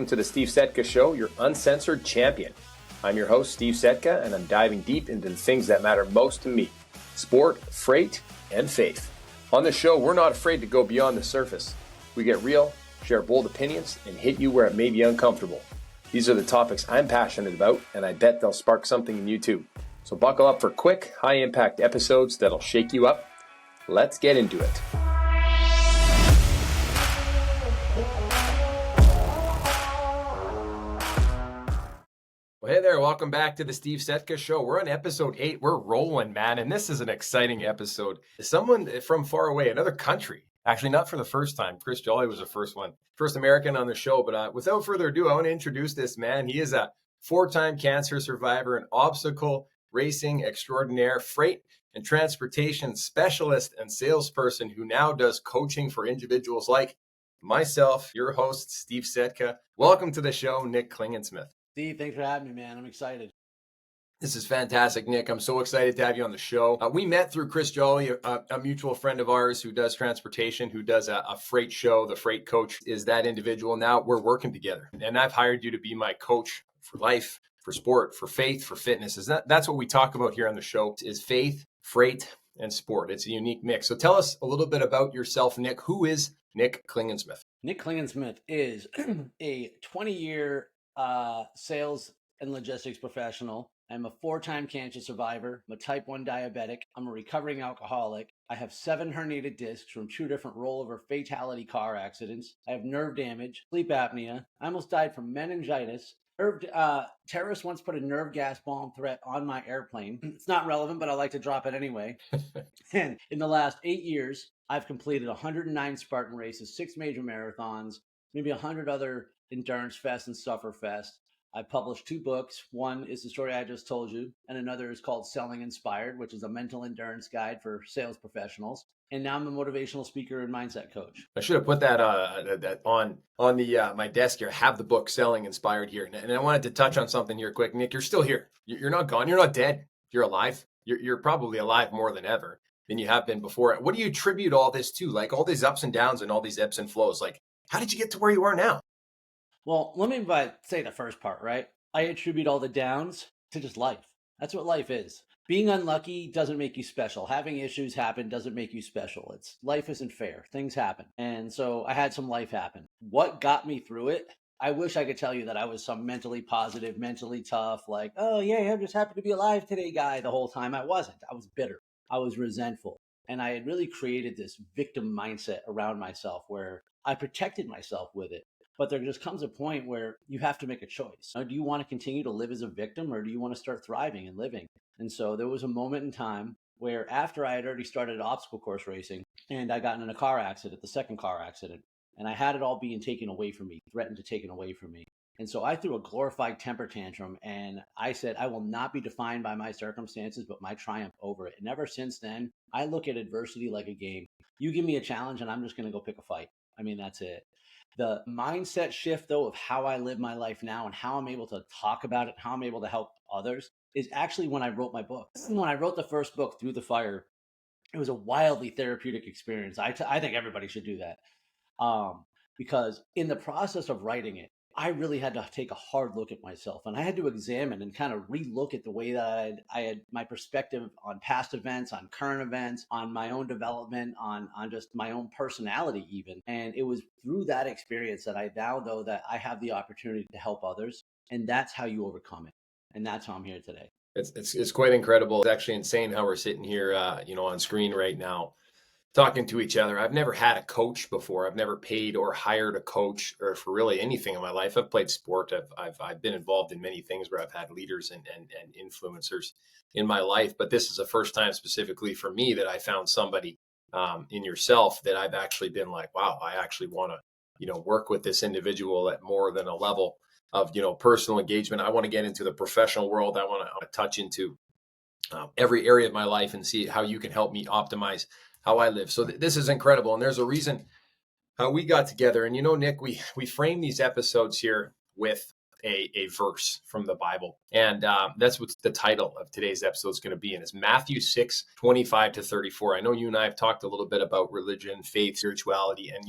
Welcome to the Steve Setka Show, your uncensored champion. I'm your host, Steve Setka, and I'm diving deep into the things that matter most to me: sport, freight, and faith. On the show, we're not afraid to go beyond the surface. We get real, share bold opinions, and hit you where it may be uncomfortable. These are the topics I'm passionate about, and I bet they'll spark something in you too. So buckle up for quick, high-impact episodes that'll shake you up. Let's get into it. Well, hey there, welcome back to the Steve Setka Show. We're on episode 8. We're rolling, man, and this is an exciting episode. Someone from far away, another country, actually not for the first time. Chris Jolly was the first American on the show, but without further ado, I want to introduce this man. He is a 4-time cancer survivor, an obstacle racing extraordinaire, freight and transportation specialist and salesperson who now does coaching for individuals like myself, your host, Steve Setka. Welcome to the show, Nick Klingensmith. Steve, thanks for having me, man. I'm excited. This is fantastic, Nick. I'm so excited to have you on the show. We met through Chris Jolly, a mutual friend of ours who does transportation, who does a freight show. The Freight Coach is that individual. Now we're working together, and I've hired you to be my coach for life, for sport, for faith, for fitness. That's what we talk about here on the show, is faith, freight, and sport. It's a unique mix. So tell us a little bit about yourself, Nick. Who is Nick Klingensmith? Nick Klingensmith is a 20-year sales and logistics professional. I'm a 4-time cancer survivor. I'm a type 1 diabetic. I'm a recovering alcoholic. I have 7 herniated discs from 2 different rollover fatality car accidents. I have nerve damage, sleep apnea. I almost died from meningitis. Terrorists once put a nerve gas bomb threat on my airplane. It's not relevant, but I like to drop it anyway. And in the last 8 years, I've completed 109 Spartan races, 6 major marathons, maybe 100 other endurance fest and suffer fest. I published 2 books. One is the story I just told you, and another is called Selling Inspired, which is a mental endurance guide for sales professionals. And now I'm a motivational speaker and mindset coach. I should have put that on the my desk here. I have the book Selling Inspired here, and I wanted to touch on something here quick. Nick, you're still here. You're not gone. You're not dead. You're alive. You're probably alive more than ever than you have been before. What do you attribute all this to? Like all these ups and downs and all these ebbs and flows. Like, how did you get to where you are now? Well, let me say the first part, right? I attribute all the downs to just life. That's what life is. Being unlucky doesn't make you special. Having issues happen doesn't make you special. Life isn't fair. Things happen. And so I had some life happen. What got me through it? I wish I could tell you that I was some mentally positive, mentally tough, like, oh yeah, I'm just happy to be alive today guy the whole time. I wasn't. I was bitter. I was resentful. And I had really created this victim mindset around myself where I protected myself with it. But there just comes a point where you have to make a choice. Do you want to continue to live as a victim, or do you want to start thriving and living? And so there was a moment in time where after I had already started obstacle course racing and I got in a car accident, the second car accident, and I had it all being taken away from me, threatened to take it away from me. And so I threw a glorified temper tantrum and I said, I will not be defined by my circumstances, but my triumph over it. And ever since then, I look at adversity like a game. You give me a challenge and I'm just going to go pick a fight. I mean, that's it. The mindset shift, though, of how I live my life now and how I'm able to talk about it, how I'm able to help others, is actually when I wrote my book. When I wrote the first book, Through the Fire, it was a wildly therapeutic experience. I think everybody should do that because in the process of writing it, I really had to take a hard look at myself, and I had to examine and kind of relook at the way that I had my perspective on past events, on current events, on my own development, on just my own personality even. And it was through that experience that I now know that I have the opportunity to help others, and that's how you overcome it. And that's how I'm here today. It's quite incredible. It's actually insane how we're sitting here, on screen right now, talking to each other. I've never had a coach before. I've never paid or hired a coach or for really anything in my life. I've played sport. I've been involved in many things where I've had leaders and influencers in my life. But this is the first time specifically for me that I found somebody in yourself that I've actually been like, wow, I actually want to, work with this individual at more than a level of, personal engagement. I want to get into the professional world. I want to touch into every area of my life and see how you can help me optimize how I live. So this is incredible. And there's a reason how we got together. And, Nick, we frame these episodes here with a verse from the Bible. And that's what the title of today's episode is going to be. And it's Matthew 6:25-34. I know you and I have talked a little bit about religion, faith, spirituality, and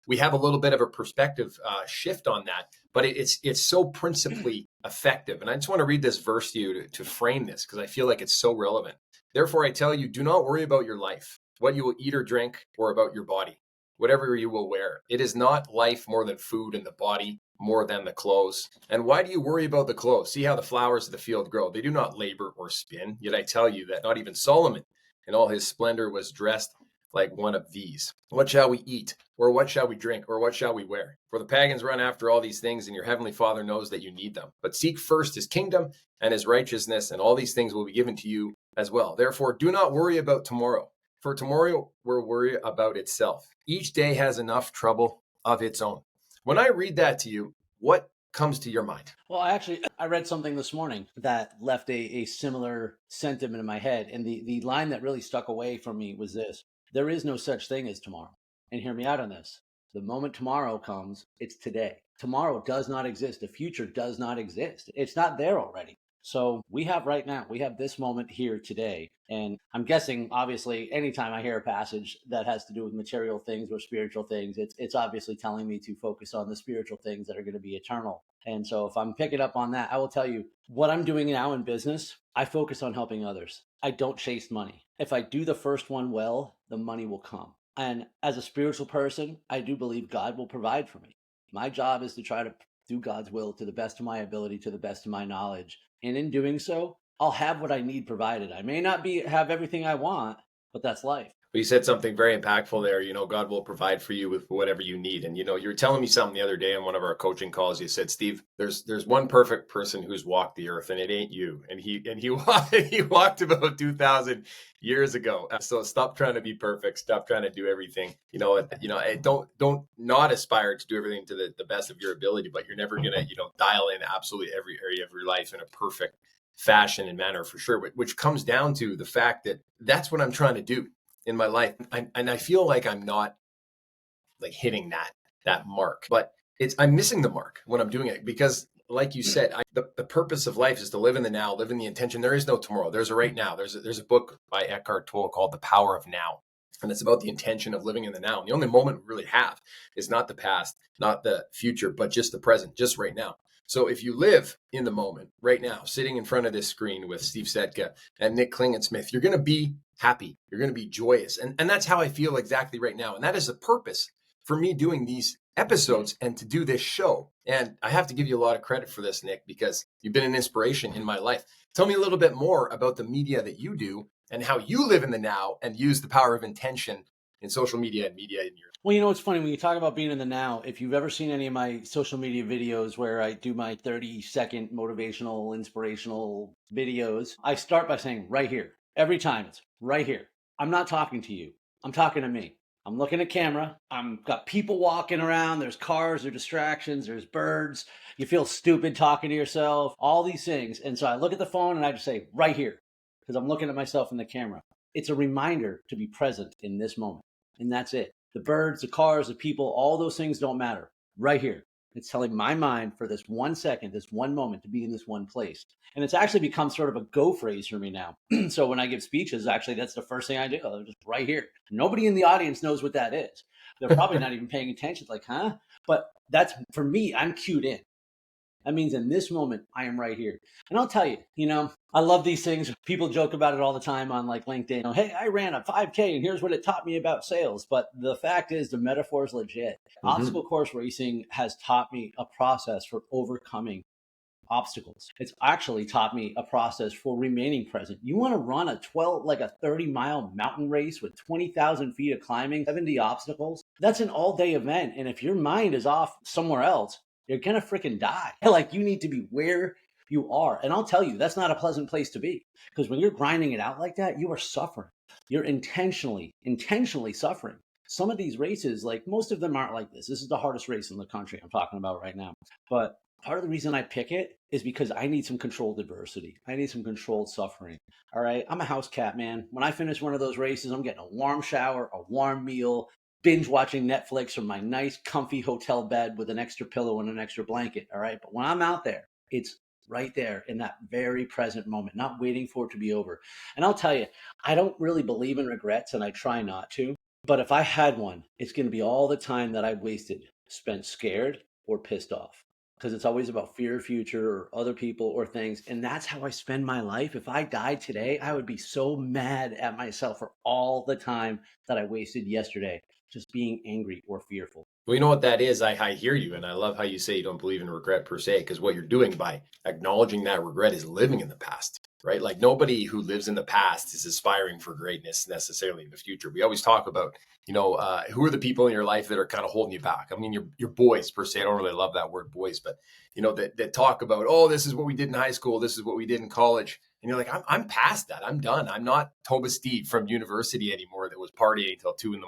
we have a little bit of a perspective shift on that. but it's so principally effective. And I just want to read this verse to you to frame this, because I feel like it's so relevant. Therefore, I tell you, do not worry about your life, what you will eat or drink, or about your body, whatever you will wear. It is not life more than food, and the body more than the clothes. And why do you worry about the clothes? See how the flowers of the field grow. They do not labor or spin. Yet I tell you that not even Solomon in all his splendor was dressed like one of these. What shall we eat? Or what shall we drink? Or what shall we wear? For the pagans run after all these things, and your heavenly Father knows that you need them. But seek first his kingdom and his righteousness, and all these things will be given to you as well. Therefore, do not worry about tomorrow, for tomorrow will worry about itself. Each day has enough trouble of its own. When I read that to you, what comes to your mind? Well, I read something this morning that left a similar sentiment in my head. And the line that really stuck away from me was this: there is no such thing as tomorrow. And hear me out on this. The moment tomorrow comes, it's today. Tomorrow does not exist. The future does not exist. It's not there already. So we have right now, we have this moment here today. And I'm guessing, obviously, anytime I hear a passage that has to do with material things or spiritual things, it's obviously telling me to focus on the spiritual things that are going to be eternal. And so if I'm picking up on that, I will tell you what I'm doing now in business. I focus on helping others. I don't chase money. If I do the first one well, the money will come. And as a spiritual person, I do believe God will provide for me. My job is to try to do God's will to the best of my ability, to the best of my knowledge. And in doing so, I'll have what I need provided. I may not have everything I want, but that's life. You said something very impactful there. God will provide for you with whatever you need. And, you were telling me something the other day on one of our coaching calls. You said, Steve, there's one perfect person who's walked the earth, and it ain't you. And he walked about 2,000 years ago. So stop trying to be perfect. Stop trying to do everything. Don't not aspire to do everything to the best of your ability, but you're never going to, dial in absolutely every area of your life in a perfect fashion and manner, for sure. Which comes down to the fact that that's what I'm trying to do in my life. And I feel like I'm not like hitting that mark, but I'm missing the mark when I'm doing it, because like you said, the purpose of life is to live in the now, live in the intention. There is no tomorrow. There's a right now. There's a book by Eckhart Tolle called The Power of Now. And it's about the intention of living in the now. And the only moment we really have is not the past, not the future, but just the present, just right now. So if you live in the moment right now, sitting in front of this screen with Steve Setka and Nick Klingensmith, you're going to be happy. You're going to be joyous. And that's how I feel exactly right now. And that is the purpose for me doing these episodes and to do this show. And I have to give you a lot of credit for this, Nick, because you've been an inspiration in my life. Tell me a little bit more about the media that you do and how you live in the now and use the power of intention in social media and media in your. Well, it's funny when you talk about being in the now. If you've ever seen any of my social media videos where I do my 30-second motivational, inspirational videos, I start by saying right here. Every time it's right here. I'm not talking to you. I'm talking to me. I'm looking at camera. I'm got people walking around. There's cars, there's distractions, there's birds. You feel stupid talking to yourself, all these things. And so I look at the phone and I just say right here, because I'm looking at myself in the camera. It's a reminder to be present in this moment. And that's it. The birds, the cars, the people, all those things don't matter. Right here. It's telling my mind for this 1 second, this one moment, to be in this one place. And it's actually become sort of a go phrase for me now. So when I give speeches, actually, that's the first thing I do. I'm just right here. Nobody in the audience knows what that is. They're probably not even paying attention. Like, huh? But that's, for me, I'm cued in. That means in this moment, I am right here. And I'll tell you, I love these things. People joke about it all the time on like LinkedIn. Hey, I ran a 5K and here's what it taught me about sales. But the fact is, the metaphor is legit. Mm-hmm. Obstacle course racing has taught me a process for overcoming obstacles. It's actually taught me a process for remaining present. You want to run a 30-mile mountain race with 20,000 feet of climbing, 70 obstacles? That's an all-day event. And if your mind is off somewhere else, you're going to freaking die. Like, you need to be where you are. And I'll tell you, that's not a pleasant place to be, because when you're grinding it out like that, you are suffering. You're intentionally suffering. Some of these races, like most of them aren't like this. This is the hardest race in the country I'm talking about right now. But part of the reason I pick it is because I need some controlled adversity. I need some controlled suffering. All right. I'm a house cat, man. When I finish one of those races, I'm getting a warm shower, a warm meal, binge watching Netflix from my nice, comfy hotel bed with an extra pillow and an extra blanket. All right. But when I'm out there, it's right there in that very present moment, not waiting for it to be over. And I'll tell you, I don't really believe in regrets, and I try not to. But if I had one, it's going to be all the time that I wasted spent scared or pissed off. because it's always about fear of future or other people or things. And that's how I spend my life. If I died today, I would be so mad at myself for all the time that I wasted yesterday just being angry or fearful. Well, you know what that is? I hear you. And I love how you say you don't believe in regret per se, because what you're doing by acknowledging that regret is living in the past, right? Like nobody who lives in the past is aspiring for greatness necessarily in the future. We always talk about, who are the people in your life that are kind of holding you back? I mean, your boys per se. I don't really love that word boys, but, that talk about, oh, this is what we did in high school. This is what we did in college. And you're like, I'm past that. I'm done. I'm not Toba Steve from university anymore that was partying until 2 a.m.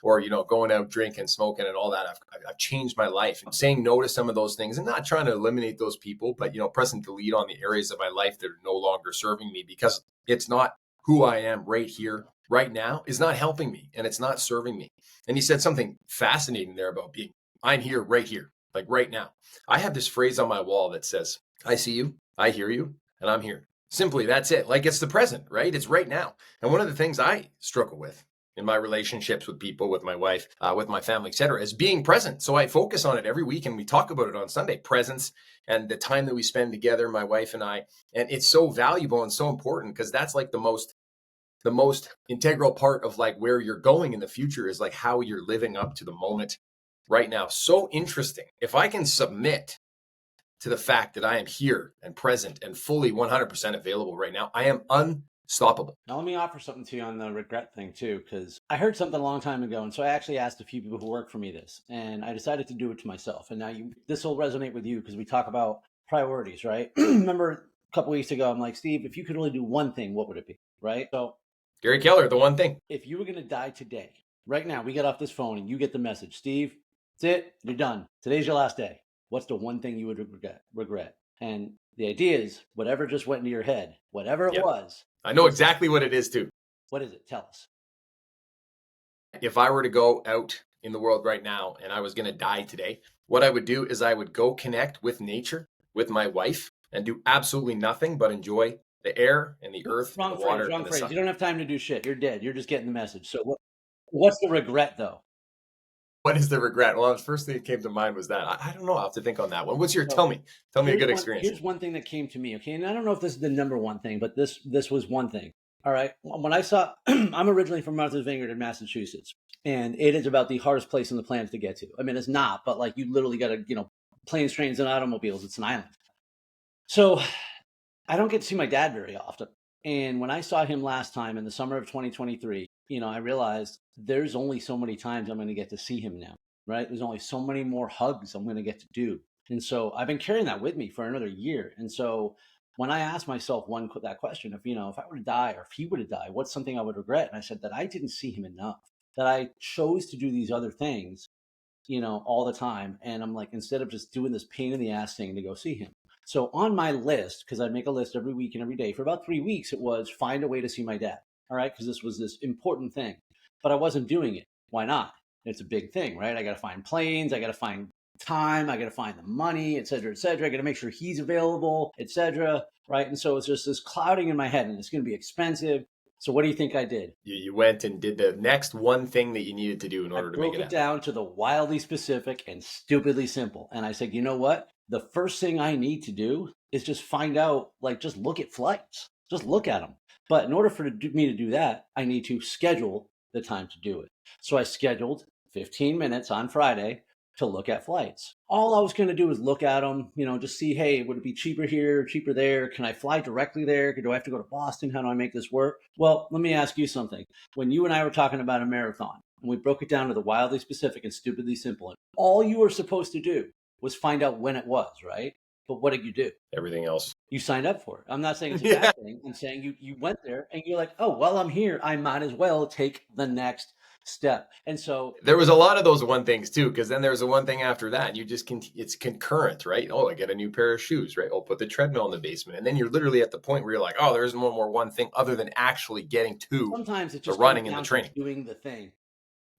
or, going out drinking, smoking and all that. I've changed my life. I'm saying no to some of those things and not trying to eliminate those people, but, pressing delete on the areas of my life that are no longer serving me because it's not who I am right here, right now is not helping me and it's not serving me. And he said something fascinating there about I'm here, right here, like right now. I have this phrase on my wall that says, I see you, I hear you, and I'm here. Simply, that's it. Like it's the present, right? It's right now. And one of the things I struggle with in my relationships with people, with my wife, with my family, et cetera, is being present. So I focus on it every week and we talk about it on Sunday, presence and the time that we spend together, my wife and I. And it's so valuable and so important because that's like the most integral part of like where you're going in the future is like how you're living up to the moment right now. So interesting. If I can submit to the fact that I am here and present and fully 100% available right now, I am unstoppable. Now, let me offer something to you on the regret thing too, because I heard something a long time ago. And so I actually asked a few people who work for me this, and I decided to do it to myself. And now this will resonate with you because we talk about priorities, right? Remember a couple weeks ago, I'm like, Steve, if you could only do one thing, what would it be? Right? So Gary Keller, the one thing. If you were going to die today, right now, we get off this phone and you get the message, Steve, that's it, you're done. Today's your last day. What's the one thing you would regret? And the idea is whatever just went into your head, whatever it was. I know exactly what it is too. What is it? Tell us. If I were to go out in the world right now and I was going to die today, what I would do is I would go connect with nature, with my wife, and do absolutely nothing but enjoy the air and the earth and the water. Wrong phrase. You don't have time to do shit. You're dead. You're just getting the message. So what's the regret though? What is the regret? Well, the first thing that came to mind was that. I don't know. I'll have to think on that one. What's your, tell me a good experience. Here's one thing that came to me. Okay. And I don't know if this is the number one thing, but this was one thing. All right. When I saw, I'm originally from Martha's Vineyard in Massachusetts, and it is about the hardest place on the planet to get to. I mean, it's not, but like you literally got to, planes, trains, and automobiles. It's an island. So I don't get to see my dad very often. And when I saw him last time in the summer of 2023, I realized there's only so many times I'm going to get to see him now, right? There's only so many more hugs I'm going to get to do. And so I've been carrying that with me for another year. And so when I asked myself that question, if I were to die or if he were to die, what's something I would regret? And I said that I didn't see him enough, that I chose to do these other things, all the time. And I'm like, instead of just doing this pain in the ass thing to go see him. So on my list, because I'd make a list every week and every day for about 3 weeks, it was find a way to see my dad. All right. Because this was this important thing, but I wasn't doing it. Why not? It's a big thing, right? I got to find planes. I got to find time. I got to find the money, et cetera, et cetera. I got to make sure he's available, et cetera. Right. And so it's just this clouding in my head and it's going to be expensive. So what do you think I did? You went and did the next one thing that you needed to do in order to make it happen. I broke it down to the wildly specific and stupidly simple. And I said, you know what? The first thing I need to do is just find out, just look at flights, just look at them. But in order for me to do that, I need to schedule the time to do it. So I scheduled 15 minutes on Friday to look at flights. All I was going to do is look at them, just see, hey, would it be cheaper here, cheaper there? Can I fly directly there? Do I have to go to Boston? How do I make this work? Well, let me ask you something. When you and I were talking about a marathon, and we broke it down to the wildly specific and stupidly simple, and all you were supposed to do was find out when it was, right? But what did you do? Everything else. You signed up for it. I'm not saying it's a bad thing. I'm saying you went there and you're like, oh, well, I'm here. I might as well take the next step. And so there was a lot of those one things too, because then there's a one thing after that. You just it's concurrent, right? Oh, I get a new pair of shoes, right? Oh, put the treadmill in the basement. And then you're literally at the point where you're like, oh, there isn't one thing other than actually getting to sometimes it's just the running and the training. Doing the thing.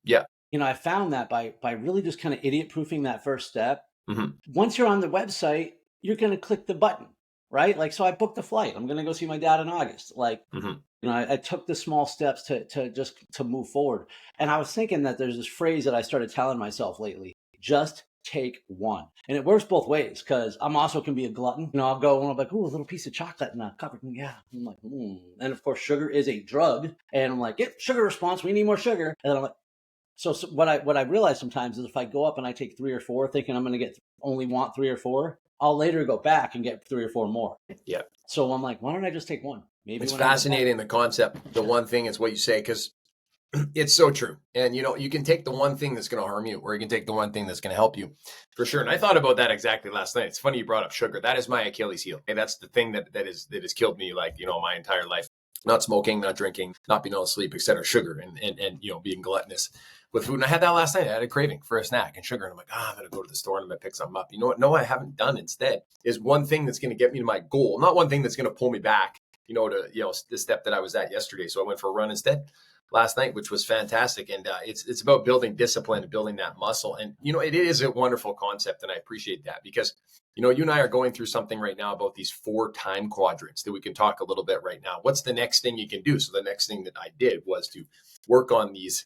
Yeah. I found that by really just kind of idiot proofing that first step. Mm-hmm. Once you're on the website, you're going to click the button, right? So I booked the flight. I'm going to go see my dad in August. I took the small steps to move forward. And I was thinking that there's this phrase that I started telling myself lately, just take one. And it works both ways because I'm also can be a glutton. I'll go and I'm like, ooh, a little piece of chocolate in a cup. Yeah. I'm like, And of course, sugar is a drug. And I'm like, yep, sugar response. We need more sugar. And then I'm like, so what I realize sometimes is if I go up and I take 3 or 4 thinking I'm going to only want 3 or 4, I'll later go back and get 3 or 4 more. Yeah. So I'm like, why don't I just take one? Maybe it's fascinating, the concept. The one thing is what you say, because it's so true. And, you can take the one thing that's going to harm you, or you can take the one thing that's going to help you, for sure. And I thought about that exactly last night. It's funny you brought up sugar. That is my Achilles heel. And that's the thing that has killed me, like, my entire life. Not smoking, not drinking, not being able to sleep, etc. Sugar and being gluttonous with food. And I had that last night. I had a craving for a snack and sugar. And I'm like, I'm going to go to the store and I'm going to pick something up. You know what? No, I haven't done instead is one thing that's going to get me to my goal. Not one thing that's going to pull me back, to, the step that I was at yesterday. So I went for a run instead last night, which was fantastic. And it's about building discipline and building that muscle. And, it is a wonderful concept. And I appreciate that because, you and I are going through something right now about these 4 time quadrants that we can talk a little bit right now. What's the next thing you can do? So the next thing that I did was to work on these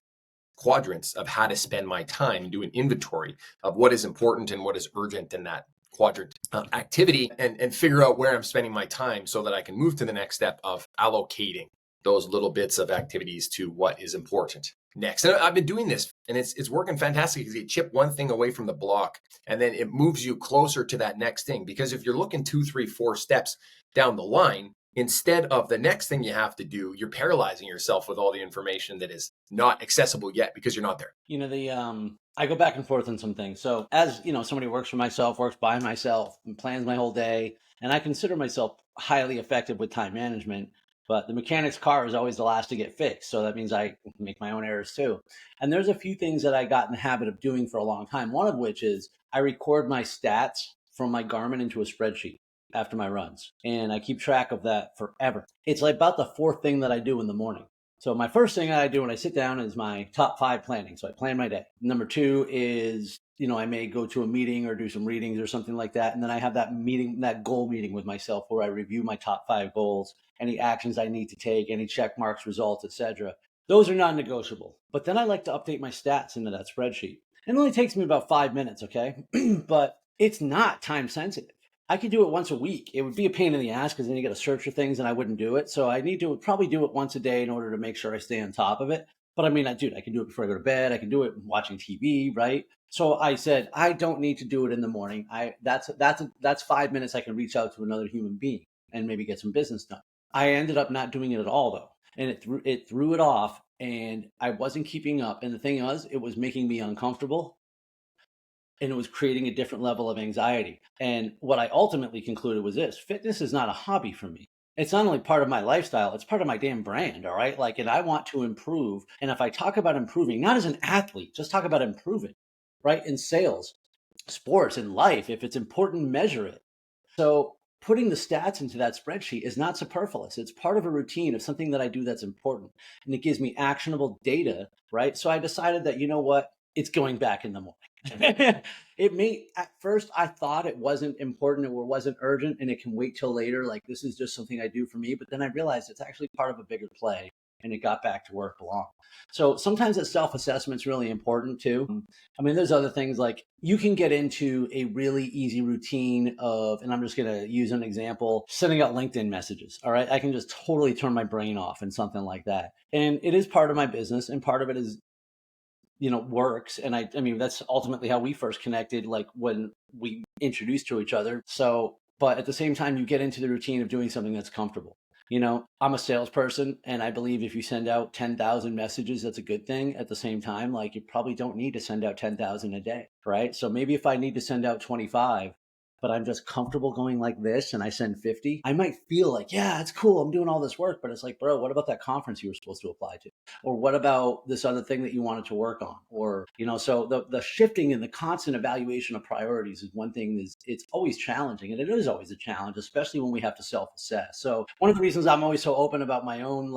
quadrants of how to spend my time and do an inventory of what is important and what is urgent in that quadrant activity and figure out where I'm spending my time so that I can move to the next step of allocating those little bits of activities to what is important next. And I've been doing this and it's working fantastic because you chip one thing away from the block and then it moves you closer to that next thing. Because if you're looking 2, 3, 4 steps down the line, instead of the next thing you have to do, you're paralyzing yourself with all the information that is not accessible yet because you're not there. I go back and forth on some things. So as, somebody who works for myself, works by myself and plans my whole day, and I consider myself highly effective with time management, but the mechanic's car is always the last to get fixed. So that means I make my own errors too. And there's a few things that I got in the habit of doing for a long time. One of which is I record my stats from my Garmin into a spreadsheet after my runs. And I keep track of that forever. It's like about the 4th thing that I do in the morning. So my first thing that I do when I sit down is my top 5 planning. So I plan my day. Number 2 is, I may go to a meeting or do some readings or something like that. And then I have that meeting, that goal meeting with myself where I review my top 5 goals, any actions I need to take, any check marks, results, etc. Those are non-negotiable. But then I like to update my stats into that spreadsheet. It only takes me about 5 minutes, okay? But it's not time sensitive. I could do it once a week. It would be a pain in the ass because then you got to search for things and I wouldn't do it. So I need to probably do it once a day in order to make sure I stay on top of it. But I mean, I can do it before I go to bed. I can do it watching TV, right? So I said, I don't need to do it in the morning. That's 5 minutes I can reach out to another human being and maybe get some business done. I ended up not doing it at all though. And it threw it off and I wasn't keeping up. And the thing was, it was making me uncomfortable. And it was creating a different level of anxiety. And what I ultimately concluded was this: fitness is not a hobby for me. It's not only part of my lifestyle, it's part of my damn brand. All right. And I want to improve. And if I talk about improving, not as an athlete, just talk about improving, right? In sales, sports, in life, if it's important, measure it. So putting the stats into that spreadsheet is not superfluous. It's part of a routine of something that I do that's important. And it gives me actionable data, right? So I decided that, it's going back in the morning. At first I thought it wasn't important or wasn't urgent and it can wait till later. Like this is just something I do for me. But then I realized it's actually part of a bigger play and it got back to where it belonged. So sometimes that self-assessment is really important too. I mean, there's other things like you can get into a really easy routine of, and I'm just going to use an example, sending out LinkedIn messages. All right. I can just totally turn my brain off and something like that. And it is part of my business and part of it is works. And I mean, that's ultimately how we first connected, like when we introduced to each other. So, but at the same time, you get into the routine of doing something that's comfortable. I'm a salesperson and I believe if you send out 10,000 messages, that's a good thing. At the same time, like you probably don't need to send out 10,000 a day, right? So maybe if I need to send out 25, but I'm just comfortable going like this and I send 50, I might feel like, yeah, it's cool. I'm doing all this work, but it's like, bro, what about that conference you were supposed to apply to? Or what about this other thing that you wanted to work on? Or, so the shifting and the constant evaluation of priorities is one thing it's always challenging. And it is always a challenge, especially when we have to self-assess. So one of the reasons I'm always so open about my own,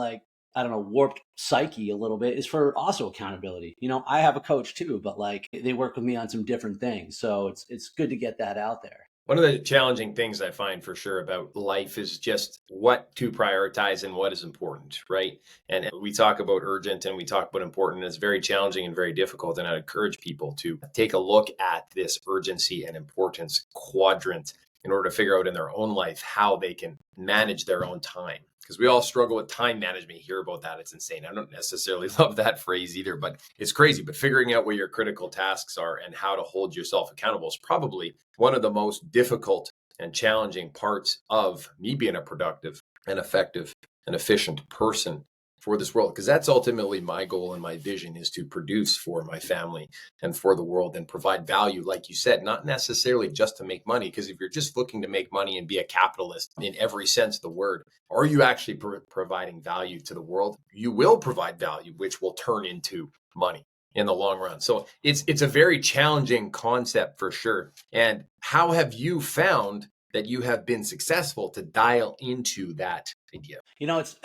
warped psyche a little bit is for also accountability. I have a coach too, but they work with me on some different things. So it's good to get that out there. One of the challenging things I find for sure about life is just what to prioritize and what is important, right? And we talk about urgent and we talk about important. It's very challenging and very difficult. And I encourage people to take a look at this urgency and importance quadrant in order to figure out in their own life how they can manage their own time. Because we all struggle with time management. You hear about that. It's insane. I don't necessarily love that phrase either, but it's crazy. But figuring out what your critical tasks are and how to hold yourself accountable is probably one of the most difficult and challenging parts of me being a productive and effective and efficient person for this world. Because that's ultimately my goal and my vision, is to produce for my family and for the world and provide value, like you said, not necessarily just to make money. Because if you're just looking to make money and be a capitalist in every sense of the word, are you actually providing value to the world? You will provide value, which will turn into money in the long run. So it's a very challenging concept for sure. And how have you found that you have been successful to dial into that idea? It's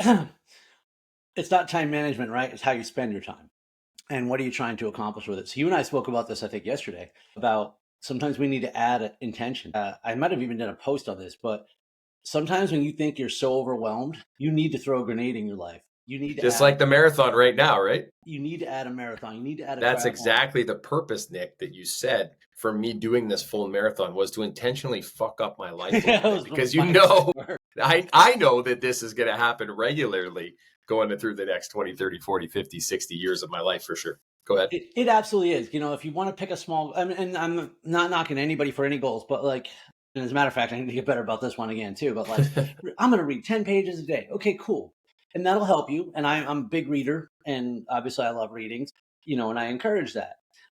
it's not time management, right? It's how you spend your time. And what are you trying to accomplish with it? So you and I spoke about this, I think, yesterday, about sometimes we need to add intention. I might have even done a post on this, but sometimes when you think you're so overwhelmed, you need to throw a grenade in your life. You need to just like the marathon right now, right? You need to add a marathon. You need to add a That's triathlon. exactly the purpose, Nick, that you said for me doing this full marathon, was to intentionally fuck up my life a little bit, because I know that this is going to happen regularly going through the next 20, 30, 40, 50, 60 years of my life for sure. Go ahead. It absolutely is. If you want to pick a small, and I'm not knocking anybody for any goals, but and as a matter of fact, I need to get better about this one again too, but I'm going to read 10 pages a day. Okay, cool. And that'll help you. And I'm a big reader, and obviously I love readings, and I encourage that.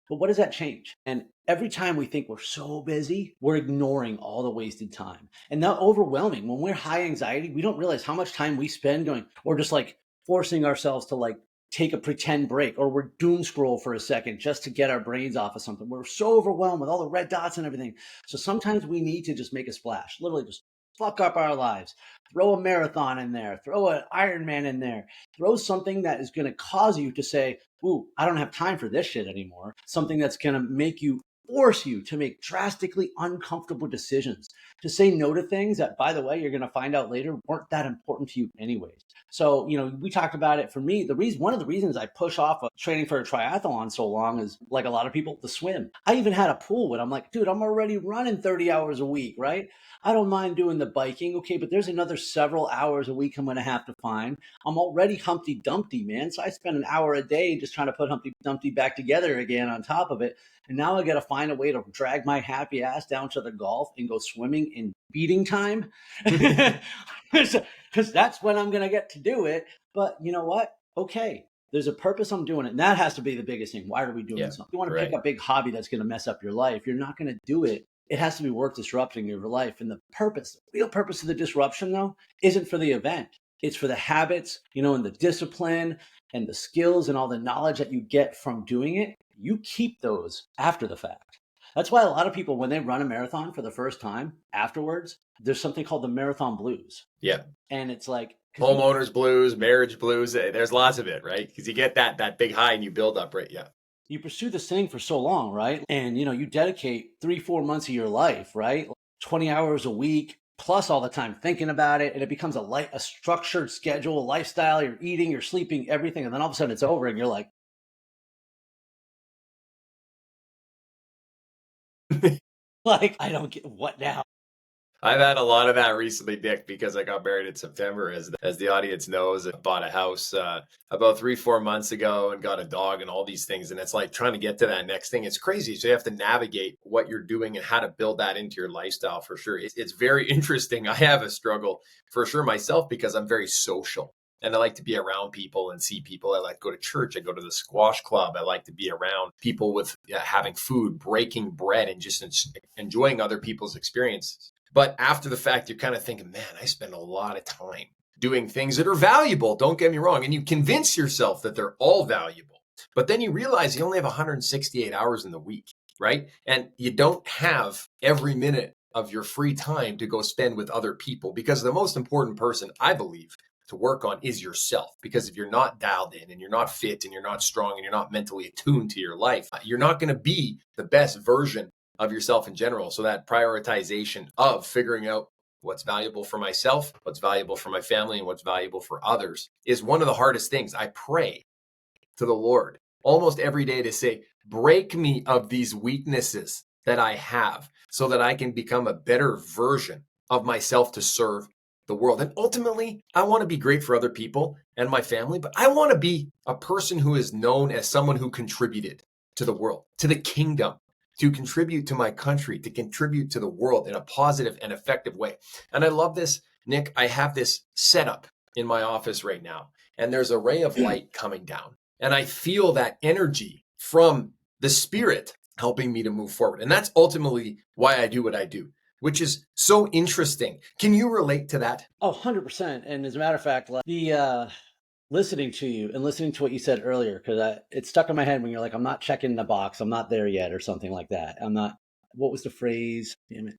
But what does that change? And every time we think we're so busy, we're ignoring all the wasted time. And that overwhelming. When we're high anxiety, we don't realize how much time we spend going, or just forcing ourselves to take a pretend break, or we're doom scroll for a second just to get our brains off of something. We're so overwhelmed with all the red dots and everything. So sometimes we need to just make a splash, literally just fuck up our lives. Throw a marathon in there, throw an Ironman in there, throw something that is going to cause you to say, ooh, I don't have time for this shit anymore. Something that's going to force you to make drastically uncomfortable decisions, to say no to things that, by the way, you're going to find out later weren't that important to you anyways. So, we talk about it. For me, one of the reasons I push off of training for a triathlon so long is, like a lot of people, the swim. I even had a pool when I'm like, dude, I'm already running 30 hours a week, right? I don't mind doing the biking. Okay, but there's another several hours a week I'm going to have to find. I'm already Humpty Dumpty, man. So I spend an hour a day just trying to put Humpty Dumpty back together again on top of it. And now I got to find a way to drag my happy ass down to the Gulf and go swimming in beating time. Because that's when I'm going to get to do it. But you know what? Okay, there's a purpose I'm doing it. And that has to be the biggest thing. Why are we doing something? You want to pick a big hobby that's going to mess up your life. You're not going to do it. It has to be worth disrupting your life. And the real purpose of the disruption, though, isn't for the event. It's for the habits, and the discipline and the skills and all the knowledge that you get from doing it. You keep those after the fact. That's why a lot of people, when they run a marathon for the first time, afterwards, there's something called the marathon blues. Yeah. And it's like homeowners blues, marriage blues. There's lots of it, right? Because you get that big high and you build up, right? Yeah. You pursue this thing for so long, right? And, you dedicate 3-4 months of your life, right? 20 hours a week, plus all the time thinking about it. And it becomes a structured schedule, a lifestyle. You're eating, you're sleeping, everything. And then all of a sudden it's over and you're like, I don't get what now? I've had a lot of that recently, Nick, because I got married in September. As the audience knows, I bought a house about 3-4 months ago and got a dog and all these things. And it's like trying to get to that next thing. It's crazy. So you have to navigate what you're doing and how to build that into your lifestyle for sure. It's very interesting. I have a struggle for sure myself because I'm very social. And I like to be around people and see people. I like to go to church. I go to the squash club. I like to be around people with having food, breaking bread, and just enjoying other people's experiences. But after the fact, you're kind of thinking, man, I spend a lot of time doing things that are valuable. Don't get me wrong. And you convince yourself that they're all valuable. But then you realize you only have 168 hours in the week, right? And you don't have every minute of your free time to go spend with other people, because the most important person, I believe, to work on is yourself. Because if you're not dialed in and you're not fit and you're not strong and you're not mentally attuned to your life, you're not going to be the best version of yourself in general. So that prioritization of figuring out what's valuable for myself, what's valuable for my family, and what's valuable for others is one of the hardest things. I pray to the Lord almost every day to say, break me of these weaknesses that I have so that I can become a better version of myself to serve the world. And ultimately, I want to be great for other people and my family, but I want to be a person who is known as someone who contributed to the world, to the kingdom, to contribute to my country, to contribute to the world in a positive and effective way. And I love this, Nick. I have this setup in my office right now, and there's a ray of light coming down. And I feel that energy from the Spirit helping me to move forward. And that's ultimately why I do what I do, which is so interesting. Can you relate to that? Oh, 100%. And as a matter of fact, like, the listening to you and listening to what you said earlier, because it stuck in my head when you're like, I'm not checking the box, I'm not there yet, or something like that. I'm not, what was the phrase? Damn it.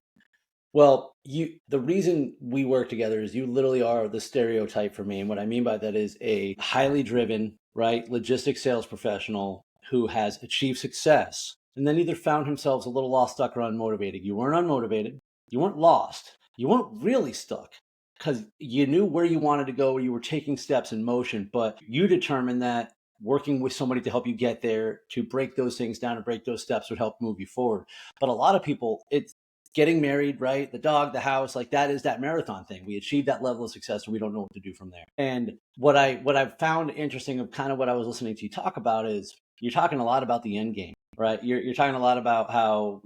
Well, the reason we work together is you literally are the stereotype for me. And what I mean by that is a highly driven, right, logistics sales professional who has achieved success and then either found himself a little lost, stuck, or unmotivated. You weren't unmotivated. You weren't lost. You weren't really stuck because you knew where you wanted to go, you were taking steps in motion, but you determined that working with somebody to help you get there, to break those things down and break those steps would help move you forward. But a lot of people, it's getting married, right? The dog, the house, like that is that marathon thing. We achieve that level of success and we don't know what to do from there. And what I've found interesting of kind of what I was listening to you talk about is you're talking a lot about the end game, right? You're talking a lot about how,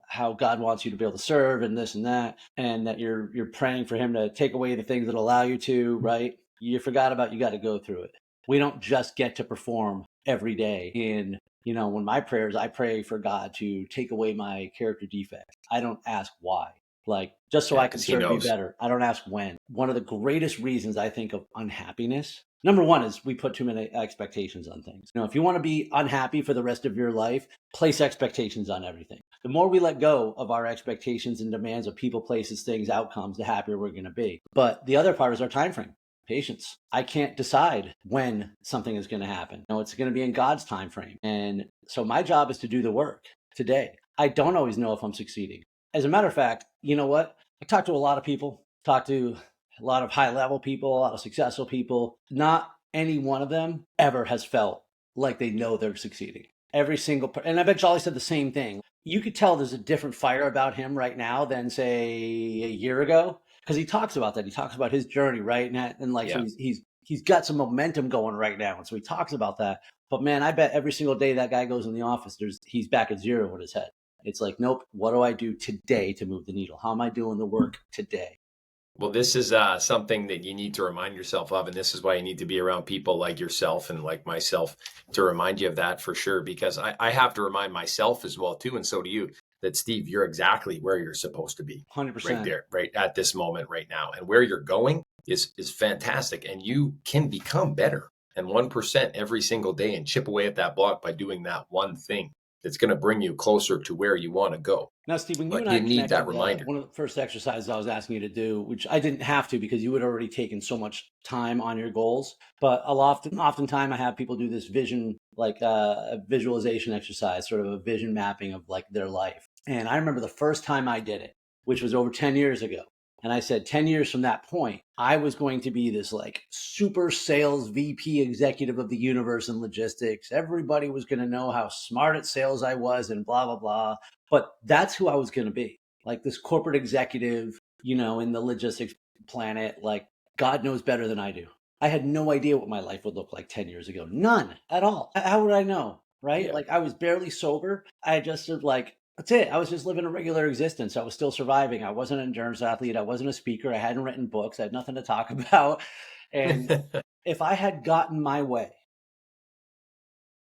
how God wants you to be able to serve and this and that, and that you're praying for him to take away the things that allow you to, right? You forgot about, you got to go through it. We don't just get to perform every day in, when my prayers, I pray for God to take away my character defects. I don't ask why, like just so I can serve you better. I don't ask when. One of the greatest reasons I think of unhappiness, number one, is we put too many expectations on things. If you want to be unhappy for the rest of your life, place expectations on everything. The more we let go of our expectations and demands of people, places, things, outcomes, the happier we're going to be. But the other part is our time frame. Patience. I can't decide when something is going to happen. It's going to be in God's time frame. And so my job is to do the work today. I don't always know if I'm succeeding. As a matter of fact, you know what? I talk to a lot of people, talk to a lot of high level people, a lot of successful people. Not any one of them ever has felt like they know they're succeeding. Every single person. And I bet Jolly said the same thing. You could tell there's a different fire about him right now than, say, a year ago. Because he talks about that. He talks about his journey, right? And like, yeah. So he's got some momentum going right now. And so he talks about that. But man, I bet every single day that guy goes in the office, he's back at zero in his head. It's like, nope, what do I do today to move the needle? How am I doing the work today? Well, this is something that you need to remind yourself of. And this is why you need to be around people like yourself and like myself to remind you of that for sure. Because I have to remind myself as well, too. And so do you. That, Steve, you're exactly where you're supposed to be. 100%. Right there, right at this moment right now. And where you're going is fantastic. And you can become better and 1% every single day and chip away at that block by doing that one thing that's going to bring you closer to where you want to go. Now, Steve, when you and I need that reminder. One of the first exercises I was asking you to do, which I didn't have to because you had already taken so much time on your goals, but oftentimes I have people do this vision, like a visualization exercise, sort of a vision mapping of like their life. And I remember the first time I did it, which was over 10 years ago. And I said 10 years from that point, I was going to be this like super sales VP executive of the universe in logistics. Everybody was going to know how smart at sales I was and blah, blah, blah. But that's who I was going to be, like this corporate executive, in the logistics planet. Like God knows better than I do. I had no idea what my life would look like 10 years ago. None at all. How would I know? Right? Yeah. Like I was barely sober. I just like, that's it. I was just living a regular existence. I was still surviving. I wasn't an endurance athlete. I wasn't a speaker. I hadn't written books. I had nothing to talk about. And if I had gotten my way,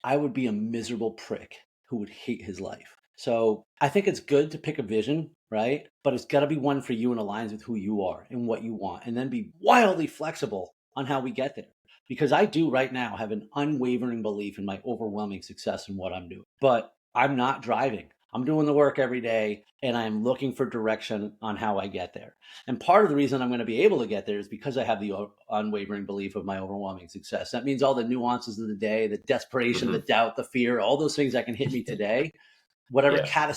I would be a miserable prick who would hate his life. So I think it's good to pick a vision, right? But it's got to be one for you and aligns with who you are and what you want. And then be wildly flexible on how we get there. Because I do right now have an unwavering belief in my overwhelming success in what I'm doing. But I'm not driving. I'm doing the work every day and I'm looking for direction on how I get there. And part of the reason I'm going to be able to get there is because I have the unwavering belief of my overwhelming success. That means all the nuances of the day, the desperation, the doubt, the fear, all those things that can hit me today, whatever Yeah.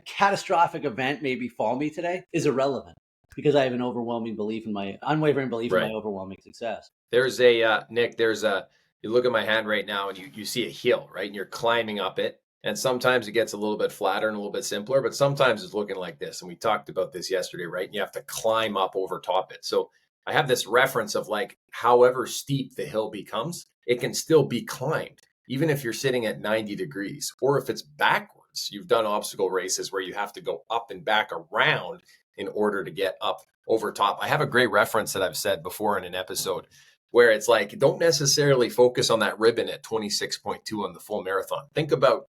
catastrophic event may befall me today is irrelevant because I have an unwavering belief in my overwhelming success. There's Nick, you look at my hand right now and you see a hill, right? And you're climbing up it. And sometimes it gets a little bit flatter and a little bit simpler, but sometimes it's looking like this. And we talked about this yesterday, right? And you have to climb up over top it. So I have this reference of like, however steep the hill becomes, it can still be climbed, even if you're sitting at 90 degrees, or if it's backwards. You've done obstacle races where you have to go up and back around in order to get up over top. I have a great reference that I've said before in an episode where it's like, don't necessarily focus on that ribbon at 26.2 on the full marathon. Think about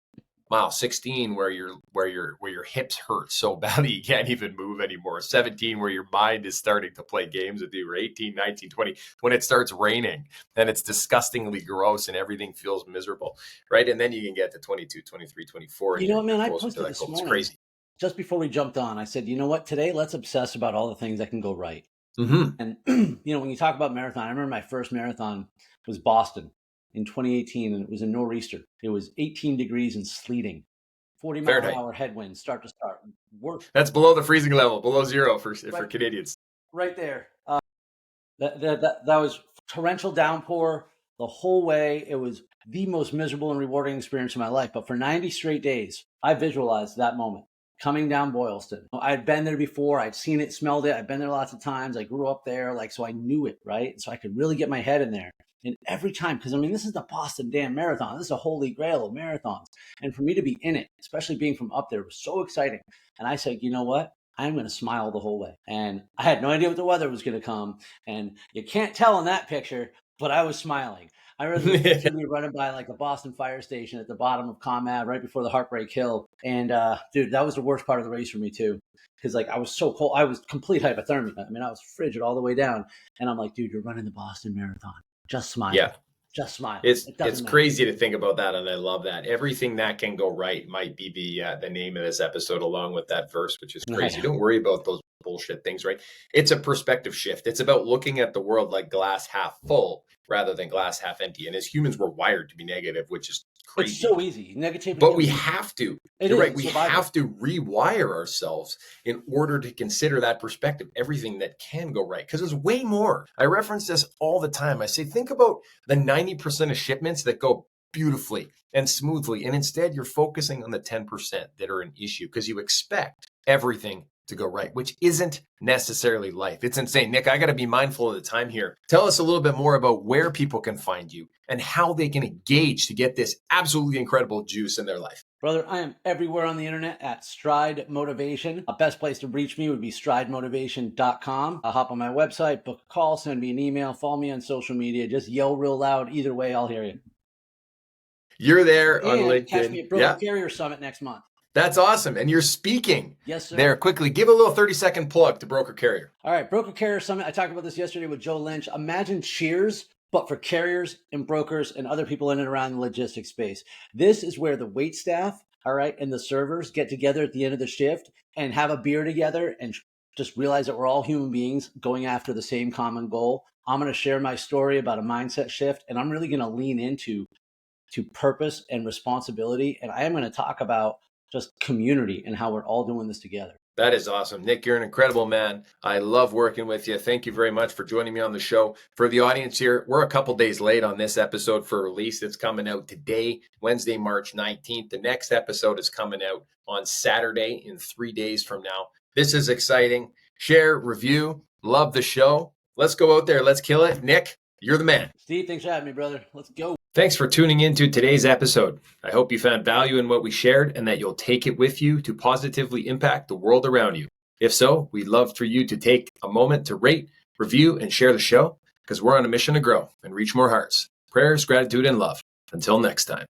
mile 16 where your hips hurt so badly you can't even move anymore. 17 where your mind is starting to play games with you. Or 18, 19, 20 when it starts raining and it's disgustingly gross and everything feels miserable, right? And then you can get to 22, 23, 24. You know what, man? I posted this morning. It's crazy. Just before we jumped on, I said, you know what? Today, let's obsess about all the things that can go right. Mm-hmm. And, when you talk about marathon, I remember my first marathon was Boston in 2018, and it was a nor'easter. It was 18 degrees and sleeting, 40-mile-an-hour headwinds, start to start. That's below the freezing level, below zero for Canadians. Right there. That was torrential downpour the whole way. It was the most miserable and rewarding experience of my life. But for 90 straight days, I visualized that moment. Coming down Boylston. I had been there before. I'd seen it, smelled it. I'd been there lots of times. I grew up there, so I knew it, right? So I could really get my head in there. And every time, because this is the Boston damn marathon. This is a holy grail of marathons. And for me to be in it, especially being from up there, was so exciting. And I said, you know what? I'm going to smile the whole way. And I had no idea what the weather was going to come. And you can't tell in that picture, but I was smiling. I remember me running by like the Boston fire station at the bottom of Comad right before the Heartbreak Hill. And dude, that was the worst part of the race for me too. Because I was so cold. I was complete hypothermia. I was frigid all the way down. And I'm like, dude, you're running the Boston Marathon. Just smile. Yeah. Just smile. It's crazy to think about that, and I love that. Everything that can go right might be the name of this episode, along with that verse, which is crazy. Don't worry about those bullshit things, right? It's a perspective shift. It's about looking at the world like glass half full rather than glass half empty. And as humans, we're wired to be negative, which is crazy. It's so easy. Negativity. But we have to. You're right. We have to rewire ourselves in order to consider that perspective, everything that can go right. Because there's way more. I reference this all the time. I say, think about the 90% of shipments that go beautifully and smoothly. And instead, you're focusing on the 10% that are an issue because you expect everything to go right, which isn't necessarily life. It's insane. Nick, I got to be mindful of the time here. Tell us a little bit more about where people can find you and how they can engage to get this absolutely incredible juice in their life. Brother, I am everywhere on the internet at Stride Motivation. The best place to reach me would be stridemotivation.com. I'll hop on my website, book a call, send me an email, follow me on social media. Just yell real loud. Either way, I'll hear you. You're there on LinkedIn. Catch me at Broker Carrier Summit next month. That's awesome. And you're speaking. Yes, sir. There, quickly. Give a little 30-second plug to Broker Carrier. All right. Broker Carrier Summit. I talked about this yesterday with Joe Lynch. Imagine Cheers, but for carriers and brokers and other people in and around the logistics space. This is where the wait staff, all right, and the servers get together at the end of the shift and have a beer together and just realize that we're all human beings going after the same common goal. I'm going to share my story about a mindset shift, and I'm really going to lean into purpose and responsibility. And I am going to talk about just community and how we're all doing this together. That is awesome. Nick, you're an incredible man. I love working with you. Thank you very much for joining me on the show. For the audience here, we're a couple days late on this episode for release. It's coming out today, Wednesday, March 19th. The next episode is coming out on Saturday in 3 days from now. This is exciting. Share, review, love the show. Let's go out there. Let's kill it. Nick, you're the man. Steve, thanks for having me, brother. Let's go. Thanks for tuning into today's episode. I hope you found value in what we shared and that you'll take it with you to positively impact the world around you. If so, we'd love for you to take a moment to rate, review, and share the show because we're on a mission to grow and reach more hearts. Prayers, gratitude, and love. Until next time.